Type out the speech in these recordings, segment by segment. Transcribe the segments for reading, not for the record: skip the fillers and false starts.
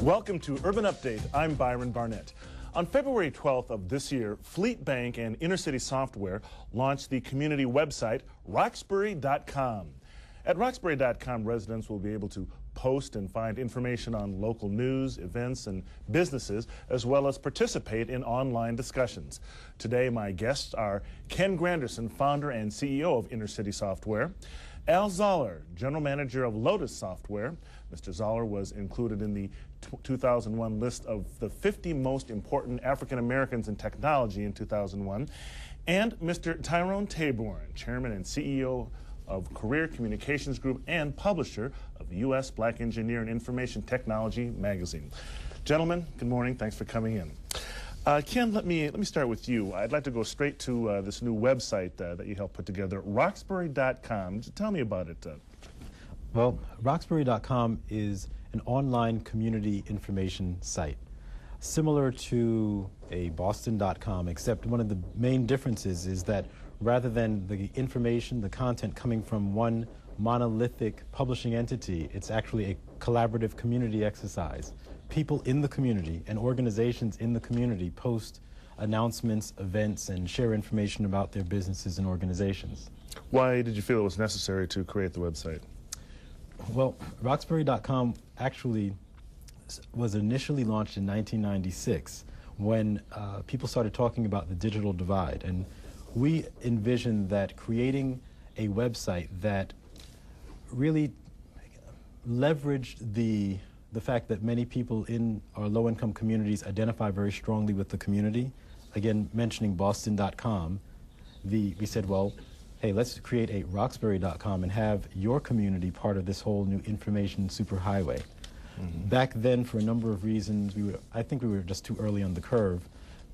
Welcome to Urban Update. I'm Byron Barnett. On February 12th of this year, Fleet Bank and Inner City Software launched the community website, Roxbury.com. At Roxbury.com, residents will be able to post and find information on local news, events, and businesses, as well as participate in online discussions. Today, my guests are Ken Granderson, founder and CEO of Inner City Software, Al Zollar, general manager of Lotus Software. Mr. Zollar was included in the 2001 list of the 50 most important African Americans in technology in 2001, and Mr. Tyrone Taborn, chairman and CEO of Career Communications Group and publisher of the U.S. Black Engineer and Information Technology magazine. Gentlemen, good morning. Thanks for coming in. Ken, let me start with you. I'd like to go straight to this new website that you helped put together, Roxbury.com. Tell me about it. Well, Roxbury.com is an online community information site, similar to a Boston.com, except one of the main differences is that rather than the information, the content coming from one monolithic publishing entity, it's actually a collaborative community exercise. People in the community and organizations in the community post announcements, events, and share information about their businesses and organizations. Why did you feel it was necessary to create the website? Well, Roxbury.com actually was initially launched in 1996 when people started talking about the digital divide. And we envisioned that creating a website that really leveraged the fact that many people in our low-income communities identify very strongly with the community. Again, mentioning Boston.com, we said, well, hey, let's create a Roxbury.com and have your community part of this whole new information superhighway. Mm-hmm. Back then, for a number of reasons, I think we were just too early on the curve.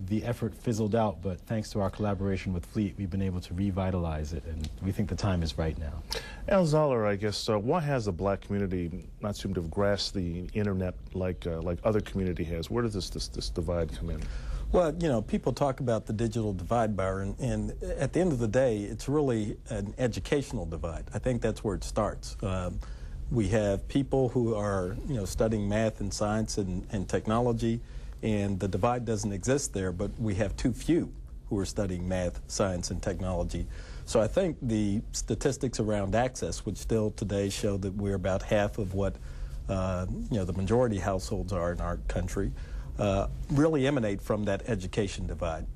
The effort fizzled out, but thanks to our collaboration with Fleet, we've been able to revitalize it, and we think the time is right now. Al Zollar, I guess, why has the black community not seemed to have grasped the internet like other community has? Where does this divide come in? Well, you know, people talk about the digital divide, Byron, and at the end of the day, it's really an educational divide. I think that's where it starts. We have people who are, you know, studying math and science and technology, and the divide doesn't exist there, but we have too few who are studying math, science, and technology. So I think the statistics around access, which still today show that we're about half of what, you know, the majority households are in our country, really emanate from that education divide.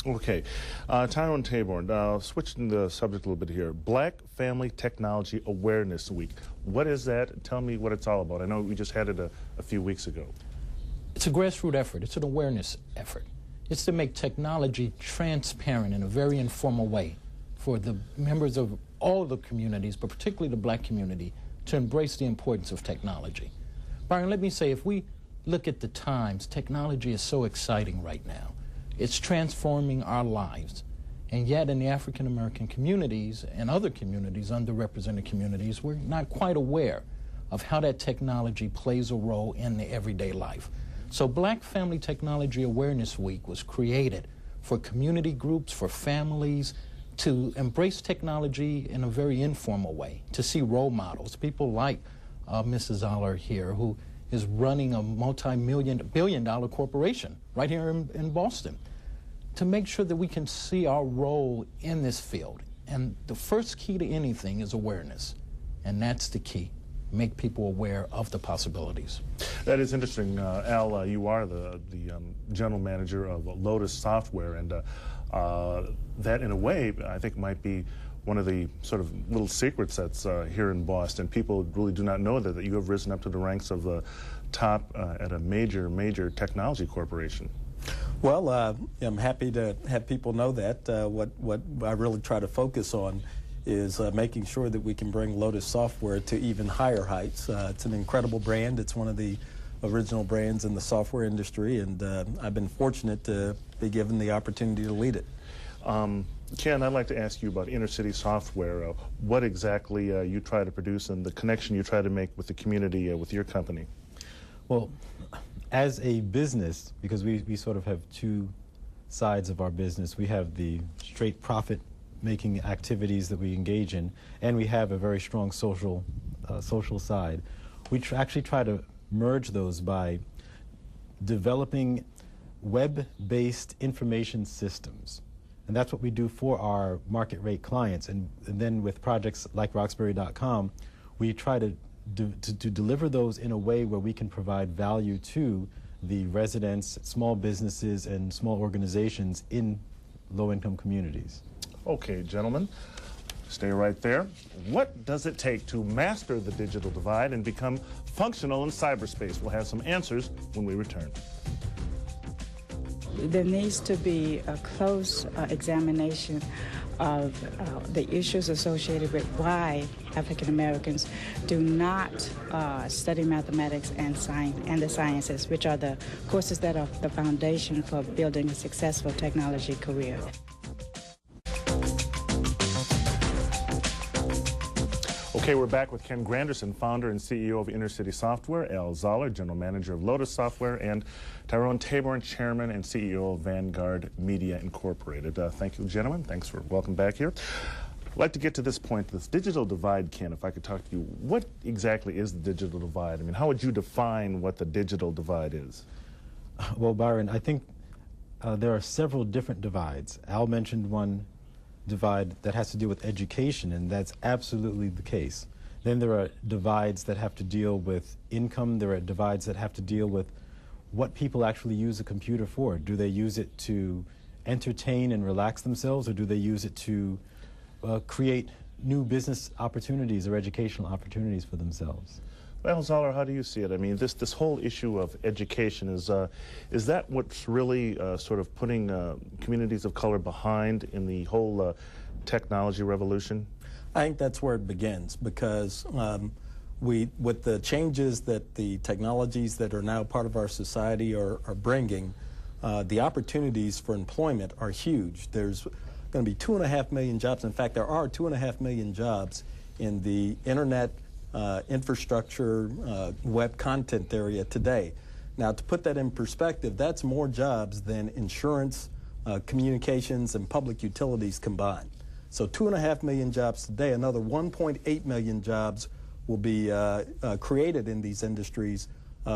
Okay. Tyrone Taborn, switching the subject a little bit here. Black Family Technology Awareness Week. What is that? Tell me what it's all about. I know we just had it a few weeks ago. It's a grassroots effort. It's an awareness effort. It's to make technology transparent in a very informal way for the members of all the communities, but particularly the black community, to embrace the importance of technology. Byron, let me say, if we look at the times, technology is so exciting right now. It's transforming our lives. And yet in the African American communities and other communities, underrepresented communities, we're not quite aware of how that technology plays a role in the everyday life. So Black Family Technology Awareness Week was created for community groups, for families, to embrace technology in a very informal way, to see role models, people like Mrs. Zollar here, who is running a multi-billion-dollar corporation right here in Boston, to make sure that we can see our role in this field. And the first key to anything is awareness, and that's the key. Make people aware of the possibilities. That is interesting. Al, you are the general manager of Lotus Software, and that in a way I think might be one of the sort of little secrets that's here in Boston. People really do not know that you have risen up to the ranks of the top at a major technology corporation. Well, I'm happy to have people know that. What I really try to focus on is making sure that we can bring Lotus Software to even higher heights. It's an incredible brand. It's one of the original brands in the software industry, and I've been fortunate to be given the opportunity to lead it. Ken, I'd like to ask you about Inner City Software. What exactly you try to produce and the connection you try to make with the community with your company? Well, as a business, because we sort of have two sides of our business, we have the straight profit making activities that we engage in, and we have a very strong social side. We actually try to merge those by developing web-based information systems. And that's what we do for our market rate clients. And then with projects like Roxbury.com, we try to deliver those in a way where we can provide value to the residents, small businesses, and small organizations in low-income communities. Okay, gentlemen, stay right there. What does it take to master the digital divide and become functional in cyberspace? We'll have some answers when we return. There needs to be a close examination of the issues associated with why African Americans do not study mathematics and the sciences, which are the courses that are the foundation for building a successful technology career. Okay, we're back with Ken Granderson, founder and CEO of Inner City Software, Al Zollar, general manager of Lotus Software, and Tyrone Taborn, chairman and CEO of Vanguard Media Incorporated. Thank you, gentlemen. Thanks for welcome back here. I'd like to get to this point, this digital divide, Ken, if I could talk to you. What exactly is the digital divide? I mean, how would you define what the digital divide is? Well, Byron, I think there are several different divides. Al mentioned one divide that has to do with education, and that's absolutely the case. Then there are divides that have to deal with income. There are divides that have to deal with what people actually use a computer for. Do they use it to entertain and relax themselves, or do they use it to create new business opportunities or educational opportunities for themselves? Well, Zollar, how do you see it? I mean, this whole issue of education, is that what's really sort of putting communities of color behind in the whole technology revolution? I think that's where it begins, because with the changes that the technologies that are now part of our society are bringing, the opportunities for employment are huge. There's going to be 2.5 million jobs. In fact, there are 2.5 million jobs in the internet infrastructure, web content area today. Now, to put that in perspective, that's more jobs than insurance, communications, and public utilities combined. So 2.5 million jobs today. Another 1.8 million jobs will be created in these industries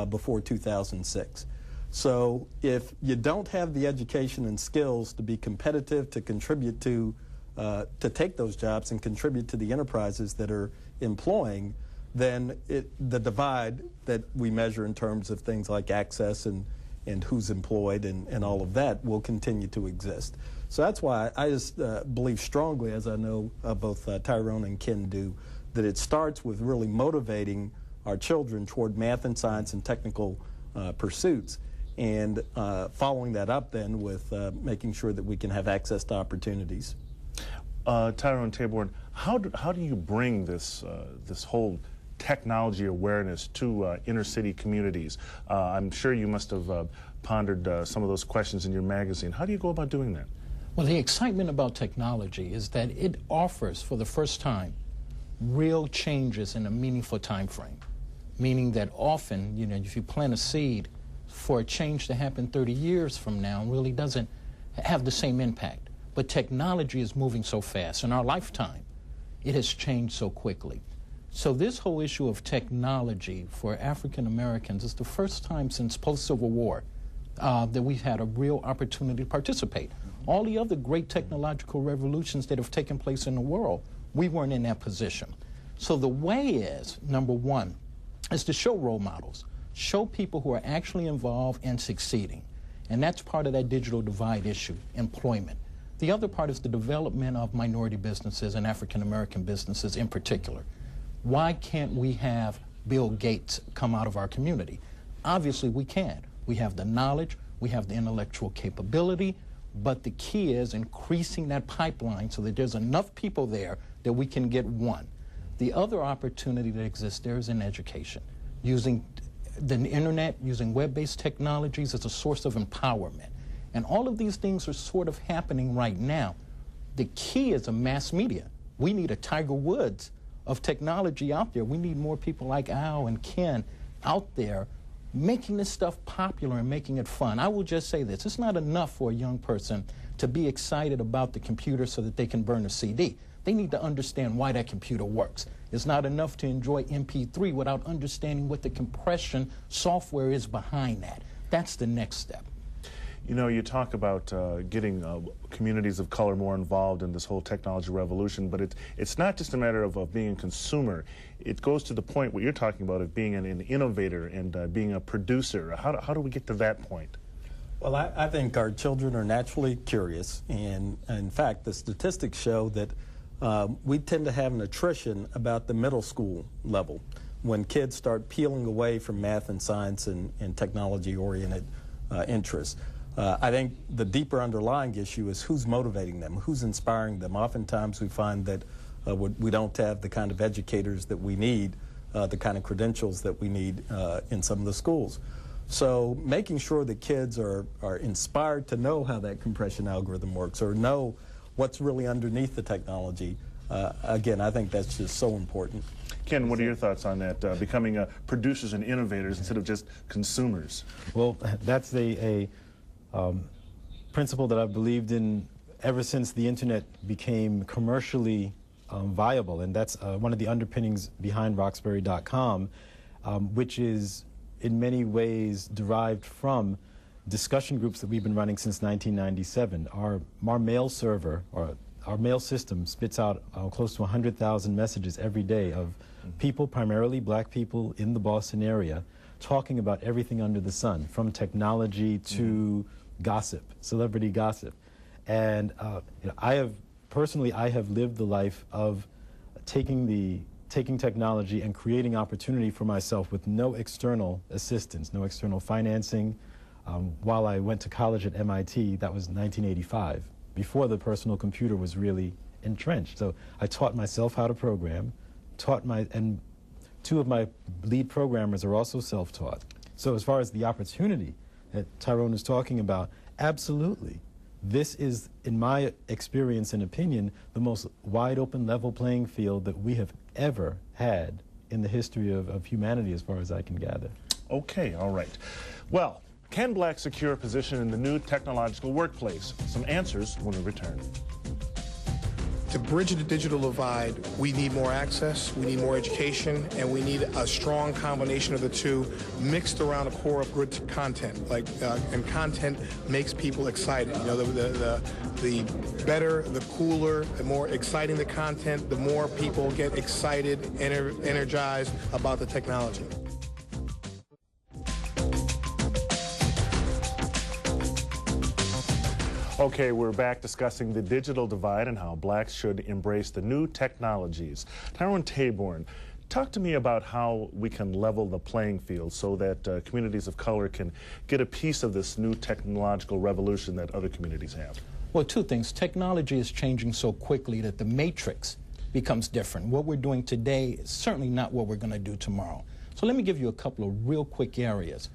before 2006. So if you don't have the education and skills to be competitive, to contribute to take those jobs and contribute to the enterprises that are employing, then the divide that we measure in terms of things like access and who's employed and all of that will continue to exist. So that's why I just believe strongly, as I know both Tyrone and Ken do, that it starts with really motivating our children toward math and science and technical pursuits, and following that up then with making sure that we can have access to opportunities. Tyrone Taborn, how do you bring this whole technology awareness to inner city communities? I'm sure you must have pondered some of those questions in your magazine. How do you go about doing that? Well, the excitement about technology is that it offers, for the first time, real changes in a meaningful time frame. Meaning that often, you know, if you plant a seed for a change to happen 30 years from now, it really doesn't have the same impact. But technology is moving so fast. In our lifetime, it has changed so quickly. So this whole issue of technology for African Americans is the first time since post-Civil War that we've had a real opportunity to participate. All the other great technological revolutions that have taken place in the world, we weren't in that position. So the way is, number one, is to show role models, show people who are actually involved and succeeding. And that's part of that digital divide issue, employment. The other part is the development of minority businesses and African American businesses in particular. Why can't we have Bill Gates come out of our community? Obviously we can. We have the knowledge, we have the intellectual capability, but the key is increasing that pipeline so that there's enough people there that we can get one. The other opportunity that exists there is in education, using the internet, using web-based technologies as a source of empowerment. And all of these things are sort of happening right now. The key is a mass media. We need a Tiger Woods of technology out there. We need more people like Al and Ken out there making this stuff popular and making it fun. I will just say this, it's not enough for a young person to be excited about the computer so that they can burn a CD. They need to understand why that computer works. It's not enough to enjoy MP3 without understanding what the compression software is behind that. That's the next step. You know, you talk about getting communities of color more involved in this whole technology revolution, but it's not just a matter of being a consumer. It goes to the point what you're talking about of being an innovator and being a producer. How do we get to that point? Well, I think our children are naturally curious, and in fact, the statistics show that we tend to have an attrition about the middle school level when kids start peeling away from math and science and technology-oriented interests. I think the deeper underlying issue is who's motivating them, who's inspiring them. Oftentimes we find that we don't have the kind of educators that we need, the kind of credentials that we need in some of the schools. So making sure that kids are inspired to know how that compression algorithm works or know what's really underneath the technology, again, I think that's just so important. Ken, what are your thoughts on that, becoming producers and innovators instead of just consumers? Well, that's a principle that I've believed in ever since the internet became commercially viable, and that's one of the underpinnings behind Roxbury.com, which is in many ways derived from discussion groups that we've been running since 1997. Our mail server, or our mail system, spits out close to 100,000 messages every day of people, primarily black people in the Boston area, talking about everything under the sun, from technology to gossip, celebrity gossip. And you know, I have lived the life of taking technology and creating opportunity for myself with no external assistance, no external financing. While I went to college at MIT, that was 1985, before the personal computer was really entrenched. So I taught myself how to program, and two of my lead programmers are also self-taught. So as far as the opportunity that Tyrone is talking about, absolutely. This is, in my experience and opinion, the most wide open level playing field that we have ever had in the history of humanity, as far as I can gather. Okay, all right. Well, can blacks secure a position in the new technological workplace? Some answers when we return. To bridge the digital divide, we need more access, we need more education, and we need a strong combination of the two mixed around a core of good content. And content makes people excited. You know, the better, the cooler, the more exciting the content, the more people get excited, energized about the technology. Okay, we're back discussing the digital divide and how blacks should embrace the new technologies. Tyrone Taborn, talk to me about how we can level the playing field so that communities of color can get a piece of this new technological revolution that other communities have. Well, two things. Technology is changing so quickly that the matrix becomes different. What we're doing today is certainly not what we're going to do tomorrow. So let me give you a couple of real quick areas.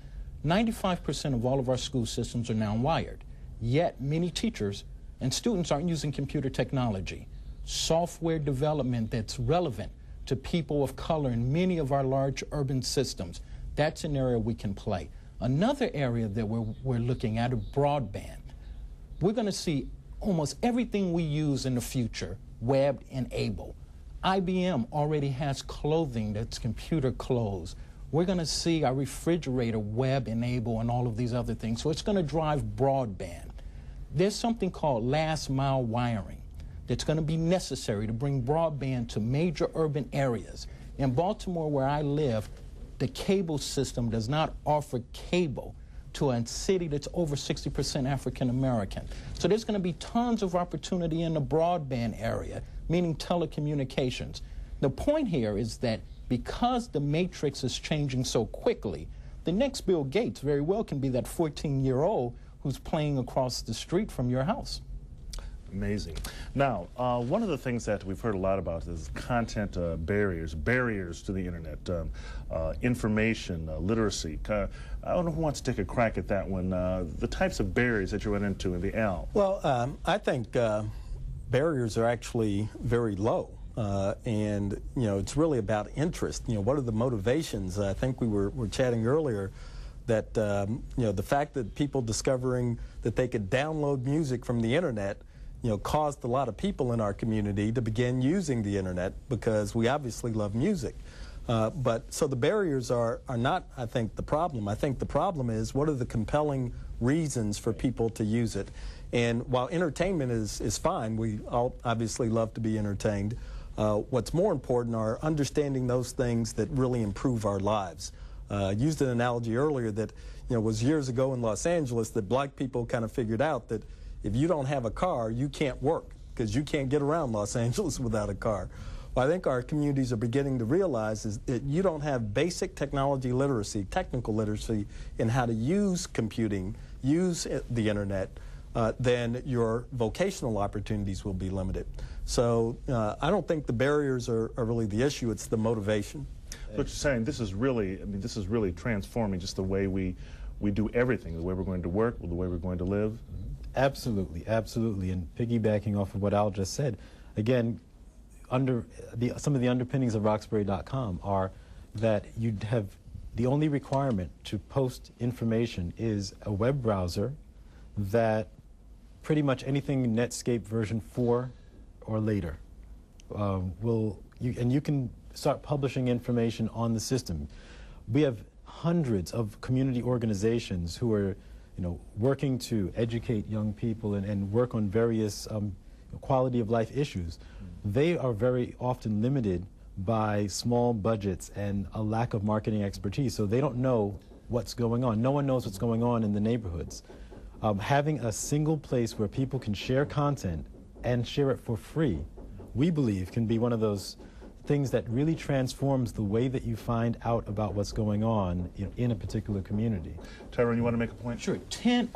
95% of all of our school systems are now wired. Yet many teachers and students aren't using computer technology. Software development that's relevant to people of color in many of our large urban systems, that's an area we can play. Another area that we're looking at is broadband. We're going to see almost everything we use in the future web-enabled. IBM already has clothing that's computer clothes. We're going to see our refrigerator web-enabled and all of these other things. So it's going to drive broadband. There's something called last mile wiring that's going to be necessary to bring broadband to major urban areas. In Baltimore, where I live, the cable system does not offer cable to a city that's over 60% African American. So there's going to be tons of opportunity in the broadband area, meaning telecommunications. The point here is that because the matrix is changing so quickly, the next Bill Gates very well can be that 14-year-old who's playing across the street from your house. Amazing. Now, one of the things that we've heard a lot about is content barriers to the internet, information, literacy. I don't know who wants to take a crack at that one. The types of barriers that you run into in the L. Well, I think barriers are actually very low. And, you know, it's really about interest. You know, what are the motivations? I think we were chatting earlier that, you know, the fact that people discovering that they could download music from the internet, you know, caused a lot of people in our community to begin using the internet because we obviously love music. So the barriers are not, I think, the problem. I think the problem is what are the compelling reasons for people to use it. And while entertainment is fine, we all obviously love to be entertained, what's more important are understanding those things that really improve our lives. I used an analogy earlier that was years ago in Los Angeles that black people kind of figured out that if you don't have a car, you can't work because you can't get around Los Angeles without a car. What I think our communities are beginning to realize is that you don't have basic technology literacy, technical literacy in how to use computing, use the internet, then your vocational opportunities will be limited. So I don't think the barriers are really the issue, it's the motivation. But you're saying this is really, this is really transforming just the way we do everything, the way we're going to work, the way we're going to live. Absolutely, absolutely. And piggybacking off of what Al just said, again, some of the underpinnings of Roxbury.com are that you'd have the only requirement to post information is a web browser that pretty much anything Netscape version 4 or later and you can start publishing information on the system. We have hundreds of community organizations who are working to educate young people and work on various quality of life issues. They are very often limited by small budgets and a lack of marketing expertise, so they don't know what's going on. No one knows what's going on in the neighborhoods. Having a single place where people can share content and share it for free, we believe can be one of those things that really transforms the way that you find out about what's going on in a particular community. Tyrone, you want to make a point? Sure.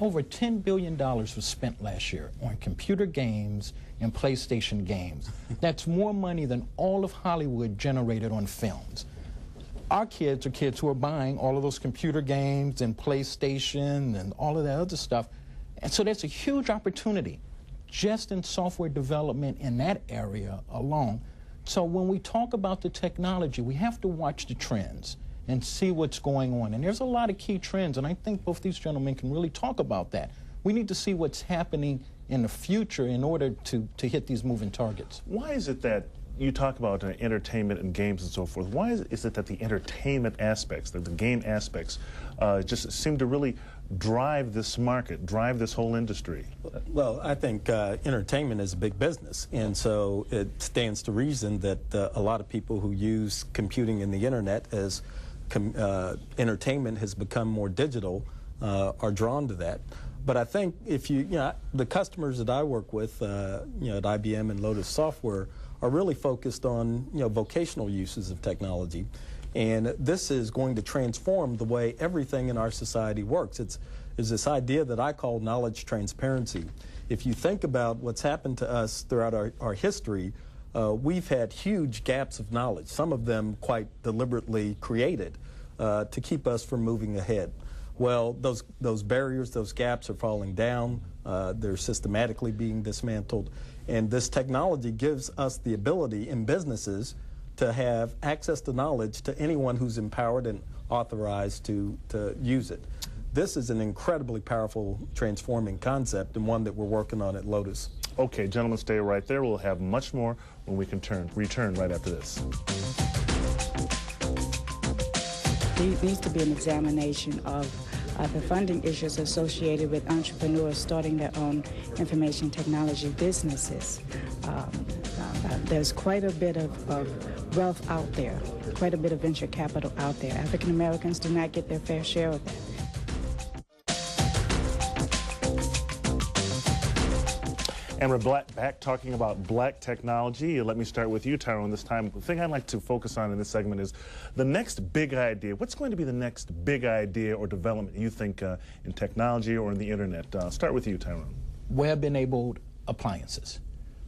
Over $10 billion was spent last year on computer games and PlayStation games. That's more money than all of Hollywood generated on films. Our kids are kids who are buying all of those computer games and PlayStation and all of that other stuff. And so that's a huge opportunity just in software development in that area alone. So when we talk about the technology, we have to watch the trends and see what's going on. And there's a lot of key trends, and I think both these gentlemen can really talk about that. We need to see what's happening in the future in order to hit these moving targets. Why is it that you talk about entertainment and games and so forth? Why is it that the entertainment aspects, the game aspects, just seem to really drive this market, drive this whole industry? Well, I think entertainment is a big business, and so it stands to reason that a lot of people who use computing and the internet as entertainment has become more digital are drawn to that. But I think if the customers that I work with, at IBM and Lotus Software, are really focused on vocational uses of technology, and this is going to transform the way everything in our society works. It's this idea that I call knowledge transparency. If you think about what's happened to us throughout our history, we've had huge gaps of knowledge, some of them quite deliberately created to keep us from moving ahead. Well, those barriers, those gaps are falling down. They're systematically being dismantled. And this technology gives us the ability in businesses to have access to knowledge to anyone who's empowered and authorized to use it. This is an incredibly powerful transforming concept and one that we're working on at Lotus. Okay, gentlemen, stay right there. We'll have much more when we can return right after this. There needs to be an examination of the funding issues associated with entrepreneurs starting their own information technology businesses. There's quite a bit of wealth out there, quite a bit of venture capital out there. African Americans do not get their fair share of that. And we're back talking about black technology. Let me start with you, Tyrone, this time. The thing I'd like to focus on in this segment is the next big idea. What's going to be the next big idea or development you think in technology or in the internet? Start with you, Tyrone. Web-enabled appliances,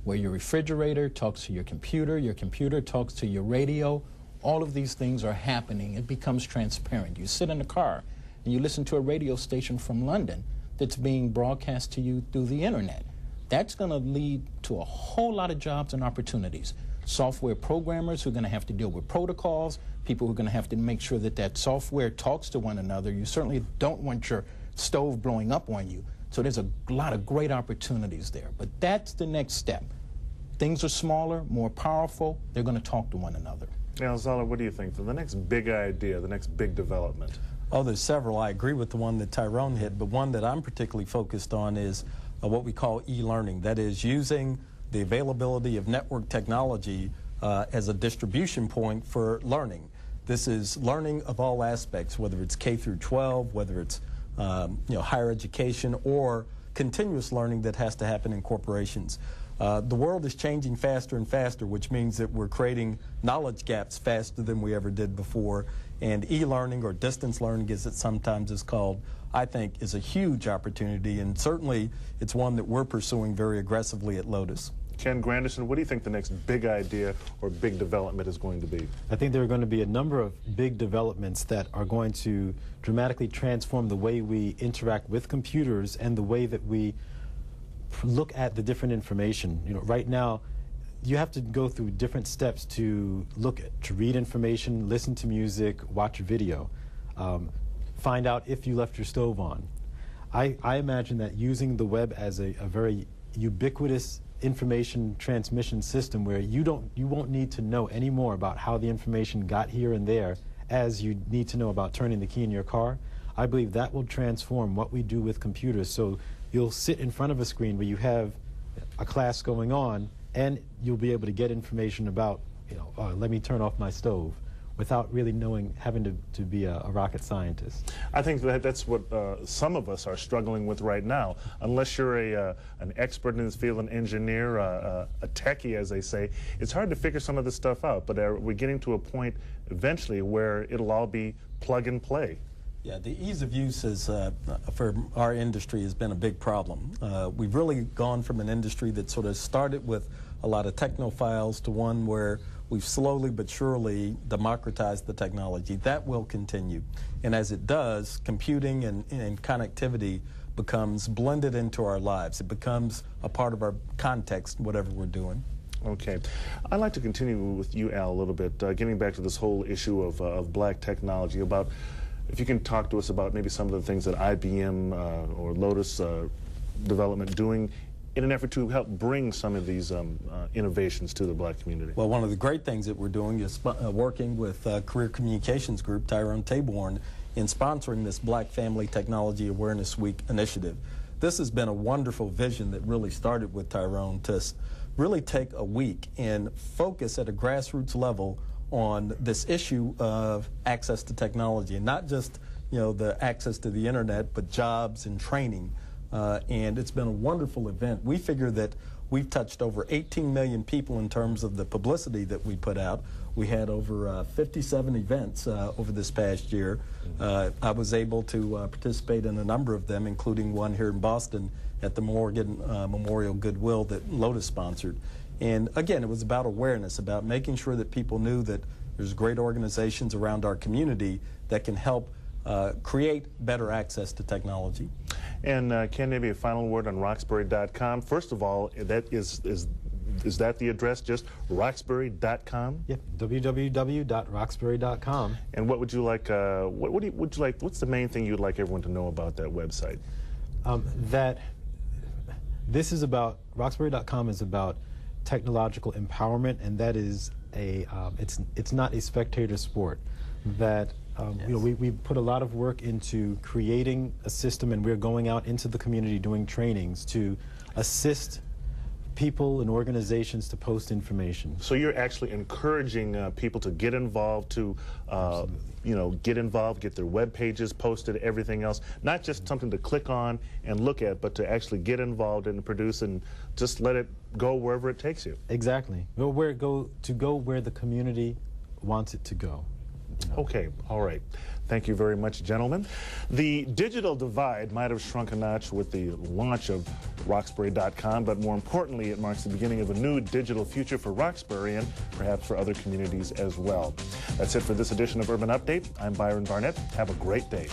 where your refrigerator talks to your computer talks to your radio. All of these things are happening. It becomes transparent. You sit in a car and you listen to a radio station from London that's being broadcast to you through the internet. That's going to lead to a whole lot of jobs and opportunities. Software programmers who are going to have to deal with protocols, people who are going to have to make sure that that software talks to one another. You certainly don't want your stove blowing up on you. So there's a lot of great opportunities there. But that's the next step. Things are smaller, more powerful. They're going to talk to one another. Now, Zollar, what do you think? The next big idea, the next big development? Oh, there's several. I agree with the one that Tyrone hit, but one that I'm particularly focused on is what we call e-learning. That is using the availability of network technology as a distribution point for learning. This is learning of all aspects, whether it's K through 12, whether it's higher education, or continuous learning that has to happen in corporations. The world is changing faster and faster, which means that we're creating knowledge gaps faster than we ever did before. And e-learning, or distance learning as it sometimes is called, I think is a huge opportunity, and certainly it's one that we're pursuing very aggressively at Lotus. Ken Granderson, what do you think the next big idea or big development is going to be? I think there are going to be a number of big developments that are going to dramatically transform the way we interact with computers and the way that we look at the different information. Right now, you have to go through different steps to read information, listen to music, watch a video, find out if you left your stove on. I imagine that using the web as a very ubiquitous information transmission system where you won't need to know any more about how the information got here and there as you need to know about turning the key in your car. I believe that will transform what we do with computers. So you'll sit in front of a screen where you have a class going on, and you'll be able to get information about, let me turn off my stove, without really having to be a rocket scientist. I think that's what some of us are struggling with right now. Unless you're an expert in this field, an engineer, a techie, as they say, it's hard to figure some of this stuff out. But we're getting to a point eventually where it'll all be plug and play. Yeah, the ease of use for our industry has been a big problem. We've really gone from an industry that sort of started with a lot of technophiles to one where we've slowly but surely democratized the technology. That will continue. And as it does, computing and connectivity becomes blended into our lives. It becomes a part of our context, whatever we're doing. Okay. I'd like to continue with you, Al, a little bit, getting back to this whole issue of black technology, about if you can talk to us about maybe some of the things that IBM or Lotus Development doing in an effort to help bring some of these innovations to the black community. Well, one of the great things that we're doing is working with Career Communications Group, Tyrone, Taborn, in sponsoring this Black Family Technology Awareness Week initiative. This has been a wonderful vision that really started with Tyrone to really take a week and focus at a grassroots level on this issue of access to technology, and not just the access to the internet, but jobs and training. And it's been a wonderful event. We figure that we've touched over 18 million people in terms of the publicity that we put out. We had over 57 events over this past year. I was able to participate in a number of them, including one here in Boston at the Morgan Memorial Goodwill that Lotus sponsored. And again, it was about awareness, about making sure that people knew that there's great organizations around our community that can help create better access to technology. And Ken, maybe a final word on Roxbury.com. First of all, is that the address, just Roxbury.com? Yep, www.roxbury.com. And what would you like? What's the main thing you'd like everyone to know about that website? That this is about Roxbury.com is about technological empowerment, and that is it's not a spectator sport. That we put a lot of work into creating a system, and we're going out into the community doing trainings to assist people and organizations to post information. So you're actually encouraging people to get involved, to get their web pages posted, everything else, not just something to click on and look at, but to actually get involved and produce and just let it go wherever it takes you. Exactly. Go where the community wants it to go. Okay, all right. Thank you very much, gentlemen. The digital divide might have shrunk a notch with the launch of Roxbury.com, but more importantly, it marks the beginning of a new digital future for Roxbury and perhaps for other communities as well. That's it for this edition of Urban Update. I'm Byron Barnett. Have a great day.